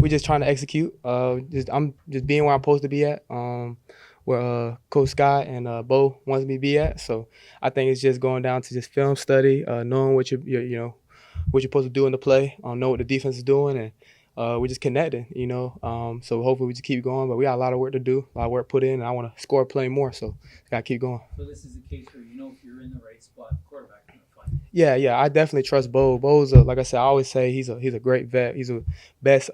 we just trying to execute. I'm just being where I'm supposed to be at. Where Coach Scott and Bo wants me to be at. So I think it's just going down to just film study, knowing what what you're supposed to do in the play, know what the defense is doing, and we're just connecting. So hopefully we just keep going. But we got a lot of work to do, a lot of work put in, and I want to score plenty more. So gotta keep going. So this is a case where you know if you're in the right spot, the quarterback can find you. Yeah, I definitely trust Bo. Bo's like I said, I always say he's a great vet. He's a best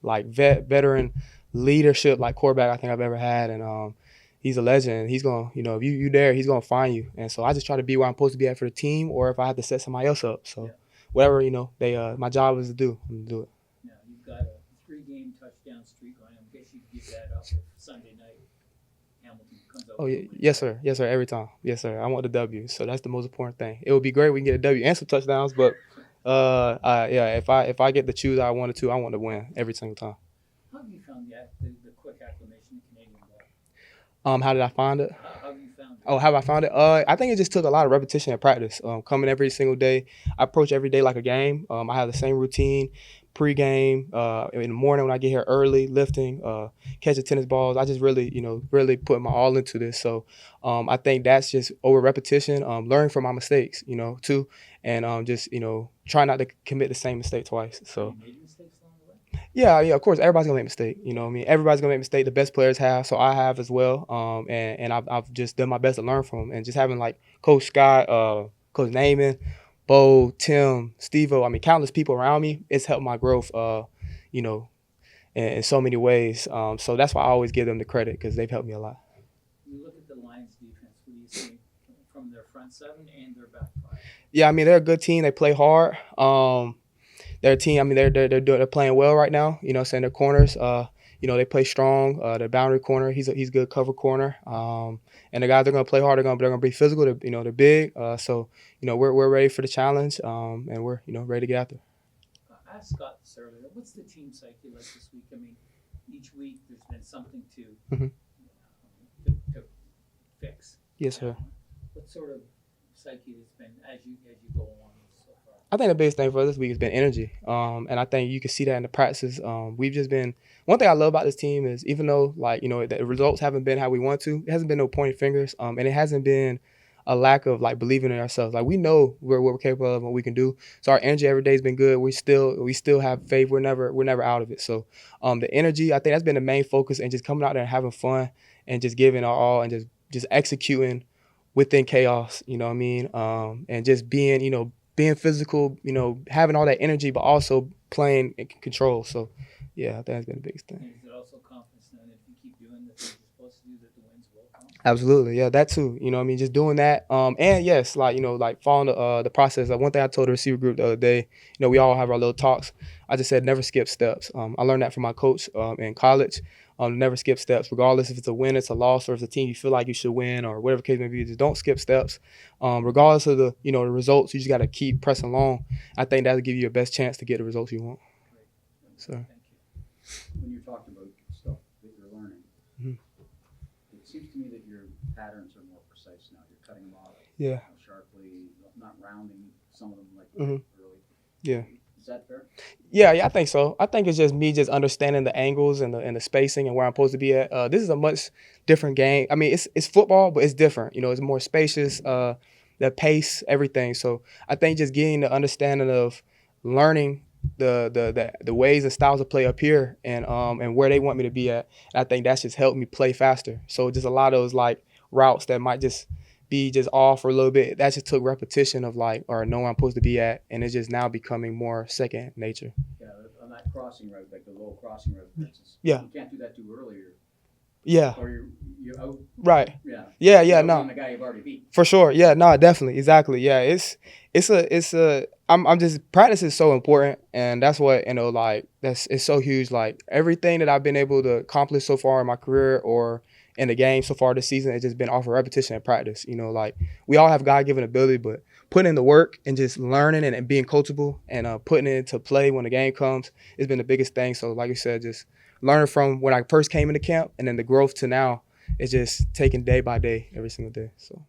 like veteran leadership like quarterback I think I've ever had, and he's a legend. He's gonna if you there, he's gonna find you. And so I just try to be where I'm supposed to be at for the team, or if I have to set somebody else up. So Yeah. whatever they my job is to do, I'm gonna do it. Now you've got a 3-game touchdown streak going. I guess you'd give that up if Sunday night Hamilton comes out. Oh yeah, yes sir, every time, yes sir. I want the W, so that's the most important thing. It would be great if we can get a W and some touchdowns, but yeah, if I get to choose, I wanted to. I want to win every single time. How have you found the quick acclimation to Canadian ball? How did I find it? How have you found it? Oh, how have I found it? I think it just took a lot of repetition and practice. Coming every single day, I approach every day like a game. I have the same routine, pregame, in the morning when I get here early, lifting, catching tennis balls. I just really, really put my all into this. So I think that's just over repetition, learning from my mistakes, too, and just try not to commit the same mistake twice. So. Have you made mistakes along the way? Yeah, of course, everybody's gonna make a mistake. You know what I mean? Everybody's gonna make a mistake. The best players have, so I have as well. And I've just done my best to learn from them. And just having like Coach Scott, Coach Naaman, Bo, Tim, Steve-O, I mean, countless people around me, it's helped my growth, in so many ways. So that's why I always give them the credit because they've helped me a lot. When you look at the Lions defense, what do you see from their front seven and their back five? Yeah, I mean, they're a good team. They play hard. Their team, I mean, they're playing well right now. Saying their corners, they play strong. Their boundary corner, he's a good cover corner. And the guys they're gonna play hard. They're gonna be physical. They're big. So we're ready for the challenge. And we're ready to get after. I asked Scott this earlier. What's the team psyche like this week? I mean, each week there's been something to to fix. Yes, sir. What sort of psyche has been as you go along so far? I think the biggest thing for us this week has been energy. And I think you can see that in the practices. We've just been one thing I love about this team is even though the results haven't been how we want to, it hasn't been no pointing fingers. And it hasn't been a lack of believing in ourselves. Like we know what we're capable of and what we can do. So our energy every day has been good. We still have faith. We're never out of it. So the energy, I think that's been the main focus, and just coming out there and having fun and just giving our all and just executing within chaos, you know what I mean? And just being physical, having all that energy, but also playing in control. So, yeah, I think that's been the biggest thing. And is it also confidence that if you keep doing the things you're supposed to do, that the wins will come? Absolutely, yeah, that too. You know what I mean? Just doing that. And yes, following the process. One thing I told the receiver group the other day, we all have our little talks. I just said never skip steps. I learned that from my coach in college. Never skip steps, regardless if it's a win, it's a loss, or if it's a team you feel like you should win, or whatever case may be. Just don't skip steps. Regardless of the the results, you just got to keep pressing along. I think that'll give you your best chance to get the results you want. Great. So. Thank you. When you're talking about stuff that you're learning, Mhm. it seems to me that your patterns are more precise now. You're cutting them off Yeah. sharply, not rounding some of them like Mhm. early. Yeah. Is that fair? Yeah, I think so. I think it's just me just understanding the angles and the spacing and where I'm supposed to be at. This is a much different game. I mean, it's football, but it's different. It's more spacious, the pace, everything. So I think just getting the understanding of learning the ways and styles of play up here and where they want me to be at. And I think that's just helped me play faster. So just a lot of those routes that might just be just off for a little bit. That just took repetition of or know where I'm supposed to be at, and it's just now becoming more second nature. Yeah, on that crossing route, like the low crossing route, for instance. Yeah. You can't do that too early, Yeah. or you're out. Right. Yeah. Yeah. You're No. beating the guy you've already beat. For sure. Yeah. No. Definitely. Exactly. Yeah. I'm just practice is so important, and that's what it's so huge. Like everything that I've been able to accomplish so far in my career or in the game so far this season, it's just been off of repetition and practice. We all have God-given ability, but putting in the work and just learning and being coachable and putting it into play when the game comes has been the biggest thing. So like you said, just learning from when I first came into camp and then the growth to now is just taking day by day, every single day. So.